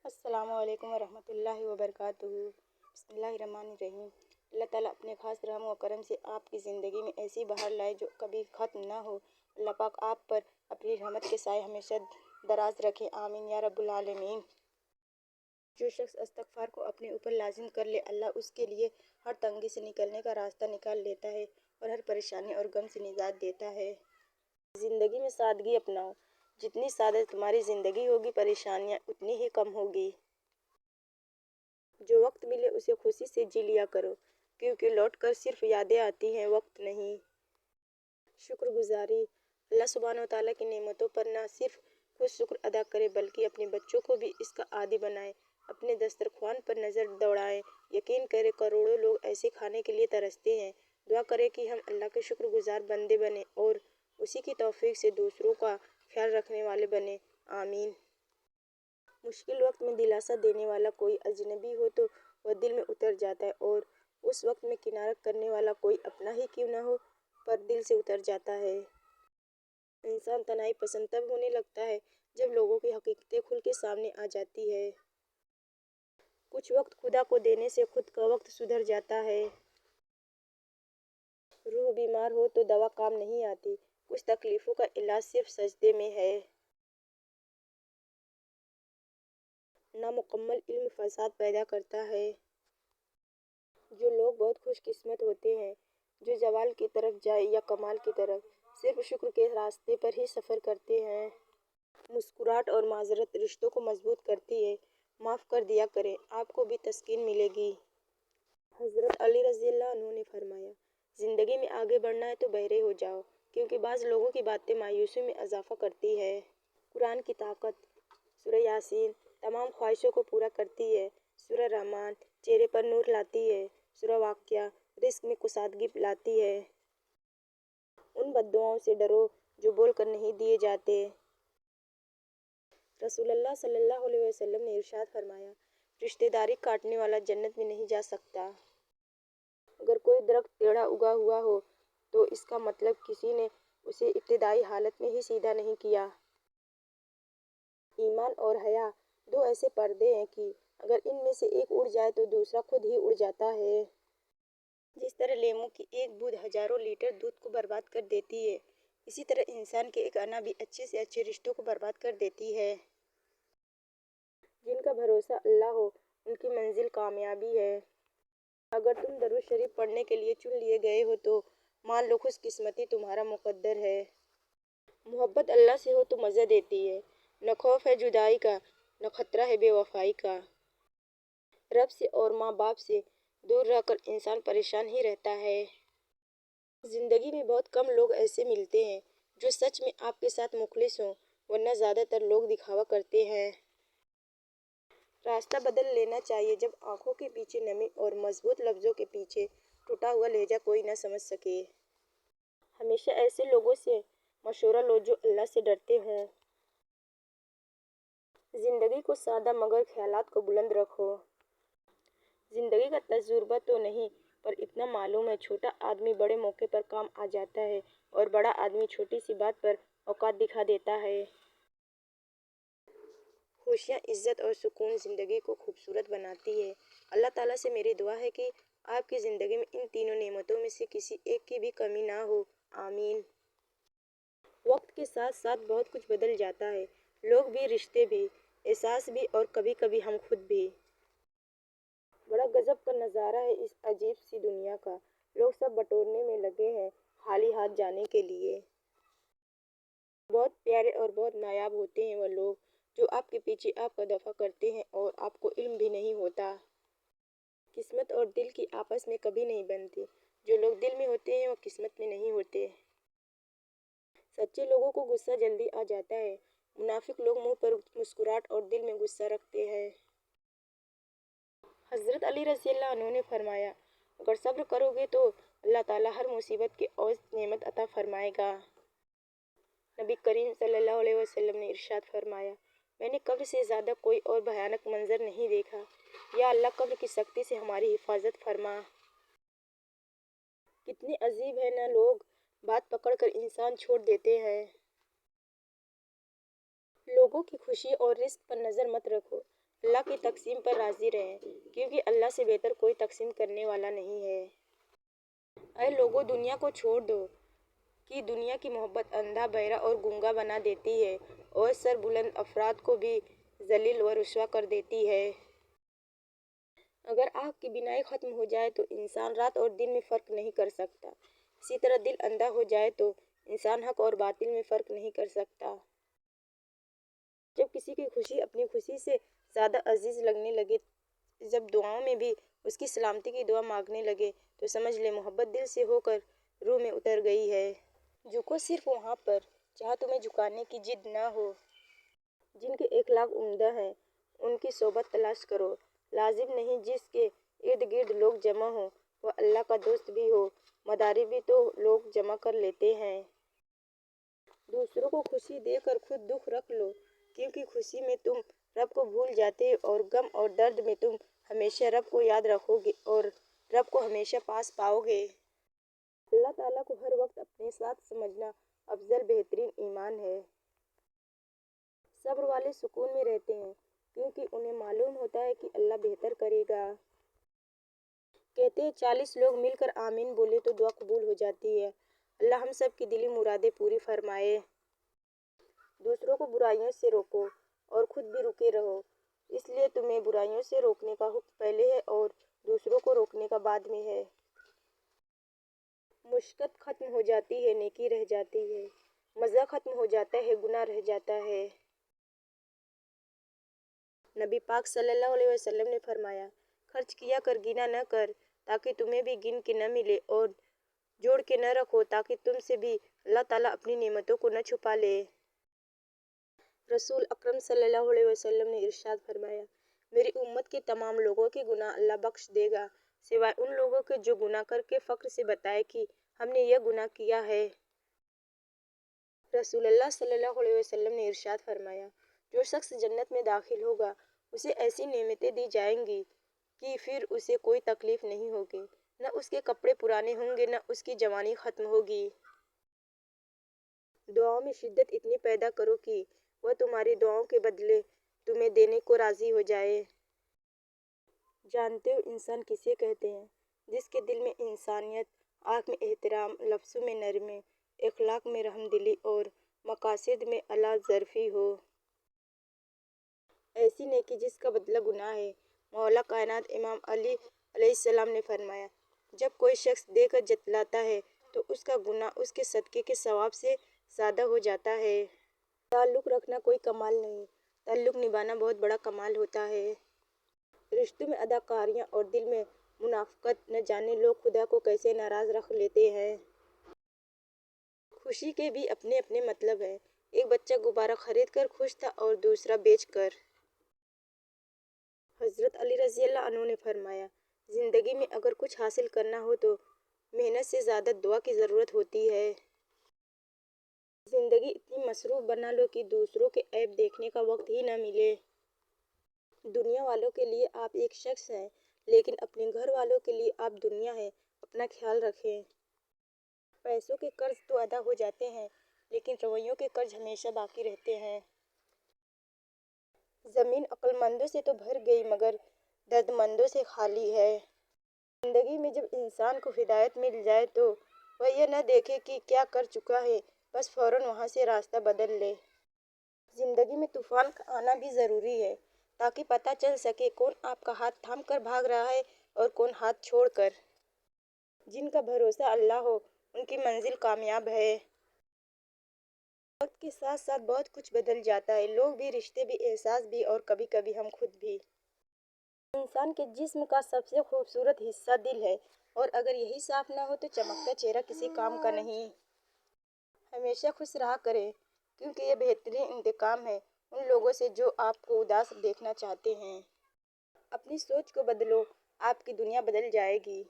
السلام علیکم ورحمۃ اللہ وبرکاتہ۔ بسم اللہ الرحمن الرحیم۔ اللہ تعالیٰ اپنے خاص رحم و کرم سے آپ کی زندگی میں ایسی بہار لائے جو کبھی ختم نہ ہو۔ اللہ پاک آپ پر اپنی رحمت کے سائے ہمیشہ دراز رکھے، آمین یا رب العالمین۔ جو شخص استغفار کو اپنے اوپر لازم کر لے، اللہ اس کے لیے ہر تنگی سے نکلنے کا راستہ نکال لیتا ہے اور ہر پریشانی اور غم سے نجات دیتا ہے۔ زندگی میں سادگی اپناؤ۔ جتنی سادہ تمہاری زندگی ہوگی، پریشانیاں اتنی ہی کم ہوگی۔ جو وقت ملے اسے خوشی سے جی لیا کرو، کیونکہ لوٹ کر صرف یادیں آتی ہیں، وقت نہیں۔ شکر گزاری۔ اللہ سبحانہ و تعالیٰ کی نعمتوں پر نہ صرف خود شکر ادا کرے بلکہ اپنے بچوں کو بھی اس کا عادی بنائے۔ اپنے دسترخوان پر نظر دوڑائیں، یقین کریں کروڑوں لوگ ایسے کھانے کے لیے ترستے ہیں۔ دعا کریں کہ ہم اللہ کے شکر گزار بندے بنیں اور اسی کی توفیق سے دوسروں کا خیال رکھنے والے بنیں، آمین۔ مشکل وقت میں دلاسا دینے والا کوئی اجنبی ہو تو وہ دل میں اتر جاتا ہے، اور اس وقت میں کنارہ کرنے والا کوئی اپنا ہی کیوں نہ ہو پر دل سے اتر جاتا ہے۔ انسان تنہائی پسند تب ہونے لگتا ہے جب لوگوں کی حقیقتیں کھل کے سامنے آ جاتی ہے۔ کچھ وقت خدا کو دینے سے خود کا وقت سدھر جاتا ہے۔ روح بیمار ہو تو دوا کام نہیں آتی، کچھ تکلیفوں کا علاج صرف سجدے میں ہے۔ نامکمل علم فساد پیدا کرتا ہے۔ جو لوگ بہت خوش قسمت ہوتے ہیں جو زوال کی طرف جائے یا کمال کی طرف، صرف شکر کے راستے پر ہی سفر کرتے ہیں۔ مسکراہٹ اور معذرت رشتوں کو مضبوط کرتی ہے۔ معاف کر دیا کریں، آپ کو بھی تسکین ملے گی۔ حضرت علی رضی اللہ عنہ نے فرمایا، زندگی میں آگے بڑھنا ہے تو بہرے ہو جاؤ، کیونکہ بعض لوگوں کی باتیں مایوسی میں اضافہ کرتی ہے۔ قرآن کی طاقت۔ سورہ یاسین تمام خواہشوں کو پورا کرتی ہے۔ سورہ رحمن چہرے پر نور لاتی ہے۔ سورہ واقعہ رزق میں کشادگی لاتی ہے۔ ان بد دعاؤں سے ڈرو جو بول کر نہیں دیے جاتے۔ رسول اللہ صلی اللہ علیہ وسلم نے ارشاد فرمایا، رشتہ داری کاٹنے والا جنت میں نہیں جا سکتا۔ اگر کوئی درخت ٹیڑھا اگا ہوا ہو تو اس کا مطلب کسی نے اسے ابتدائی حالت میں ہی سیدھا نہیں کیا۔ ایمان اور حیا دو ایسے پردے ہیں کہ اگر ان میں سے ایک اڑ جائے تو دوسرا خود ہی اڑ جاتا ہے۔ جس طرح لیموں کی ایک بوند ہزاروں لیٹر دودھ کو برباد کر دیتی ہے، اسی طرح انسان کی ایک انا بھی اچھے سے اچھے رشتوں کو برباد کر دیتی ہے۔ جن کا بھروسہ اللہ ہو ان کی منزل کامیابی ہے۔ اگر تم درود شریف پڑھنے کے لیے چن لیے گئے ہو تو مان لو خوش قسمتی تمہارا مقدر ہے۔ محبت اللہ سے ہو تو مزہ دیتی ہے۔ نہ خوف ہے جدائی کا، نہ خطرہ ہے بے وفائی کا۔ رب سے اور ماں باپ سے دور رہ کر انسان پریشان ہی رہتا ہے۔ زندگی میں بہت کم لوگ ایسے ملتے ہیں جو سچ میں آپ کے ساتھ مخلص ہوں، ورنہ زیادہ تر لوگ دکھاوا کرتے ہیں۔ راستہ بدل لینا چاہیے جب آنکھوں کے پیچھے نمی اور مضبوط لفظوں کے پیچھے ٹوٹا ہوا لہجہ کوئی نہ سمجھ سکے۔ ہمیشہ ایسے لوگوں سے مشورہ لو جو اللہ سے ڈرتے ہوں۔ زندگی کو سادہ مگر خیالات کو بلند رکھو۔ زندگی کا تجربہ تو نہیں پر اتنا معلوم ہے، چھوٹا آدمی بڑے موقع پر کام آ جاتا ہے اور بڑا آدمی چھوٹی سی بات پر اوقات دکھا دیتا ہے۔ خوشیاں، عزت اور سکون زندگی کو خوبصورت بناتی ہے۔ اللہ تعالیٰ سے میری دعا ہے کہ آپ کی زندگی میں ان تینوں نعمتوں میں سے کسی ایک کی بھی کمی نہ ہو، آمین۔ وقت کے ساتھ ساتھ بہت کچھ بدل جاتا ہے، لوگ بھی، رشتے بھی، احساس بھی اور کبھی کبھی ہم خود بھی۔ بڑا غضب کا نظارہ ہے اس عجیب سی دنیا کا، لوگ سب بٹورنے میں لگے ہیں خالی ہاتھ جانے کے لیے۔ بہت پیارے اور بہت نایاب ہوتے ہیں وہ لوگ جو آپ کے پیچھے آپ کا دفاع کرتے ہیں اور آپ کو علم بھی نہیں ہوتا۔ قسمت اور دل کی آپس میں کبھی نہیں بنتی، جو لوگ دل میں ہوتے ہیں وہ قسمت میں نہیں ہوتے۔ سچے لوگوں کو غصہ جلدی آ جاتا ہے، منافق لوگ منہ پر مسکراہٹ اور دل میں غصہ رکھتے ہیں۔ حضرت علی رضی اللہ عنہ نے فرمایا، اگر صبر کرو گے تو اللہ تعالیٰ ہر مصیبت کے عوض نعمت عطا فرمائے گا۔ نبی کریم صلی اللہ علیہ وسلم نے ارشاد فرمایا، میں نے قبر سے زیادہ کوئی اور بھیانک منظر نہیں دیکھا، یا اللہ قبر کی سختی سے ہماری حفاظت فرما۔ کتنے عجیب ہیں نا لوگ، بات پکڑ کر انسان چھوڑ دیتے ہیں۔ لوگوں کی خوشی اور رزق پر نظر مت رکھو، اللہ کی تقسیم پر راضی رہیں، کیونکہ اللہ سے بہتر کوئی تقسیم کرنے والا نہیں ہے۔ اے لوگو، دنیا کو چھوڑ دو کہ دنیا کی محبت اندھا، بہرا اور گونگا بنا دیتی ہے اور سر بلند افراد کو بھی ذلیل و رسوا کر دیتی ہے۔ اگر آنکھ کی بینائی ختم ہو جائے تو انسان رات اور دن میں فرق نہیں کر سکتا، اسی طرح دل اندھا ہو جائے تو انسان حق اور باطل میں فرق نہیں کر سکتا۔ جب کسی کی خوشی اپنی خوشی سے زیادہ عزیز لگنے لگے، جب دعاؤں میں بھی اس کی سلامتی کی دعا مانگنے لگے، تو سمجھ لے محبت دل سے ہو کر روح میں اتر گئی ہے۔ جھکو صرف وہاں پر جہاں تمہیں جھکانے کی ضد نہ ہو۔ جن کے اخلاق عمدہ ہیں ان کی صحبت تلاش کرو۔ لازم نہیں جس کے ارد گرد لوگ جمع ہوں وہ اللہ کا دوست بھی ہو، مداری بھی تو لوگ جمع کر لیتے ہیں۔ دوسروں کو خوشی دے کر خود دکھ رکھ لو، کیونکہ خوشی میں تم رب کو بھول جاتے اور غم اور درد میں تم ہمیشہ رب کو یاد رکھو گے اور رب کو ہمیشہ پاس پاؤ گے۔ اللہ تعالیٰ کو ہر وقت اپنے ساتھ سمجھنا افضل بہترین ایمان ہے۔ صبر والے سکون میں رہتے ہیں کیونکہ انہیں معلوم ہوتا ہے کہ اللہ بہتر کرے گا۔ کہتے ہیں 40 لوگ مل کر آمین بولے تو دعا قبول ہو جاتی ہے۔ اللہ ہم سب کی دلی مرادیں پوری فرمائے۔ دوسروں کو برائیوں سے روکو اور خود بھی رکے رہو، اس لیے تمہیں برائیوں سے روکنے کا حکم پہلے ہے اور دوسروں کو روکنے کا بعد میں ہے۔ مشقت ختم ہو جاتی ہے، نیکی رہ جاتی ہے، مزہ ختم ہو جاتا ہے، گناہ رہ جاتا ہے۔ نبی پاک صلی اللہ علیہ وسلم نے فرمایا، خرچ کیا کر گنا نہ کر تاکہ تمہیں بھی گن کے نہ ملے، اور جوڑ کے نہ رکھو تاکہ تم سے بھی اللہ تعالیٰ اپنی نعمتوں کو نہ چھپا لے۔ رسول اکرم صلی اللہ علیہ وسلم نے ارشاد فرمایا، میری امت کے تمام لوگوں کے گناہ اللہ بخش دے گا سوائے ان لوگوں کے جو گناہ کر کے فخر سے بتائے کہ ہم نے یہ گناہ کیا ہے۔ رسول اللہ صلی اللہ علیہ وسلم نے ارشاد فرمایا، جو شخص جنت میں داخل ہوگا اسے ایسی نعمتیں دی جائیں گی کہ پھر اسے کوئی تکلیف نہیں ہوگی، نہ اس کے کپڑے پرانے ہوں گے، نہ اس کی جوانی ختم ہوگی۔ دعاؤں میں شدت اتنی پیدا کرو کہ وہ تمہاری دعاؤں کے بدلے تمہیں دینے کو راضی ہو جائے۔ جانتے ہو انسان کسے کہتے ہیں؟ جس کے دل میں انسانیت، آنکھ میں احترام، لفظوں میں نرمی، اخلاق میں رحم دلی اور مقاصد میں اعلیٰ ظرفی ہو۔ ایسی نیکی جس کا بدلہ گناہ ہے۔ مولا کائنات امام علی علیہ السلام نے فرمایا، جب کوئی شخص دے کر جتلاتا ہے تو اس کا گناہ اس کے صدقے کے ثواب سے زیادہ ہو جاتا ہے۔ تعلق رکھنا کوئی کمال نہیں، تعلق نبھانا بہت بڑا کمال ہوتا ہے۔ رشتوں میں اداکاریاں اور دل میں منافقت، نہ جانے لوگ خدا کو کیسے ناراض رکھ لیتے ہیں۔ خوشی کے بھی اپنے اپنے مطلب ہیں۔ ایک بچہ غبارہ خرید کر خوش تھا اور دوسرا بیچ کر۔ حضرت علی رضی اللہ عنہ نے فرمایا، زندگی میں اگر کچھ حاصل کرنا ہو تو محنت سے زیادہ دعا کی ضرورت ہوتی ہے۔ زندگی اتنی مصروف بنا لو کہ دوسروں کے عیب دیکھنے کا وقت ہی نہ ملے۔ دنیا والوں کے لیے آپ ایک شخص ہیں، لیکن اپنے گھر والوں کے لیے آپ دنیا ہیں۔ اپنا خیال رکھیں۔ پیسوں کے قرض تو ادا ہو جاتے ہیں، لیکن رویوں کے قرض ہمیشہ باقی رہتے ہیں۔ زمین عقل مندوں سے تو بھر گئی مگر درد مندوں سے خالی ہے۔ زندگی میں جب انسان کو ہدایت مل جائے تو وہ یہ نہ دیکھے کہ کیا کر چکا ہے، بس فوراً وہاں سے راستہ بدل لے۔ زندگی میں طوفان کا آنا بھی ضروری ہے تاکہ پتہ چل سکے کون آپ کا ہاتھ تھام کر بھاگ رہا ہے اور کون ہاتھ چھوڑ کر۔ جن کا بھروسہ اللہ ہو ان کی منزل کامیاب ہے۔ وقت کے ساتھ ساتھ بہت کچھ بدل جاتا ہے، لوگ بھی، رشتے بھی، احساس بھی اور کبھی کبھی ہم خود بھی۔ انسان کے جسم کا سب سے خوبصورت حصہ دل ہے، اور اگر یہی صاف نہ ہو تو چمکتا چہرہ کسی کام کا نہیں۔ ہمیشہ خوش رہا کریں کیونکہ یہ بہترین انتقام ہے ان لوگوں سے جو آپ کو اداس دیکھنا چاہتے ہیں۔ اپنی سوچ کو بدلو، آپ کی دنیا بدل جائے گی۔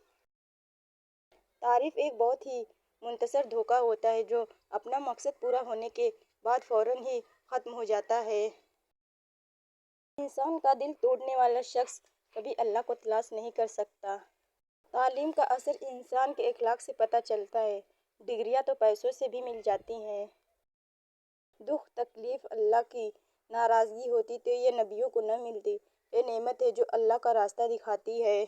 تعریف ایک بہت ہی منتشر دھوکہ ہوتا ہے جو اپنا مقصد پورا ہونے کے بعد فوراً ہی ختم ہو جاتا ہے۔ انسان کا دل توڑنے والا شخص کبھی اللہ کو تلاش نہیں کر سکتا۔ تعلیم کا اثر انسان کے اخلاق سے پتہ چلتا ہے۔ ڈگریاں تو پیسوں سے بھی مل جاتی ہیں۔ دکھ تکلیف اللہ کی ناراضگی ہوتی تو یہ نبیوں کو نہ ملتی، یہ نعمت ہے جو اللہ کا راستہ دکھاتی ہے۔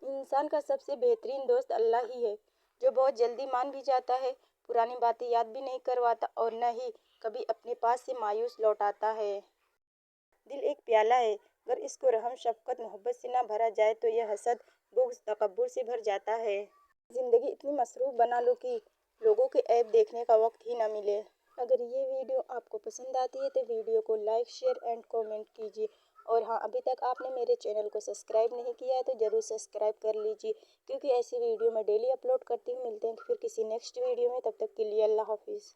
انسان کا سب سے بہترین دوست اللہ ہی ہے، جو بہت جلدی مان بھی جاتا ہے، پرانی باتیں یاد بھی نہیں کرواتا اور نہ ہی کبھی اپنے پاس سے مایوس لوٹاتا ہے۔ دل ایک پیالہ ہے، اگر اس کو رحم، شفقت، محبت سے نہ بھرا جائے تو یہ حسد، بغض، تکبر سے بھر جاتا ہے۔ زندگی اتنی مصروف بنا لو کہ لوگوں کے عیب دیکھنے کا وقت ہی نہ ملے۔ اگر یہ ویڈیو آپ کو پسند آتی ہے تو ویڈیو کو لائک، شیئر اینڈ کومنٹ کیجیے، اور ہاں، ابھی تک آپ نے میرے چینل کو سبسکرائب نہیں کیا ہے تو ضرور سبسکرائب کر لیجیے، کیونکہ ایسی ویڈیو میں ڈیلی اپلوڈ کرتی ہوں۔ ملتے ہیں پھر کسی نیکسٹ ویڈیو میں، تب تک کے لیے اللہ حافظ۔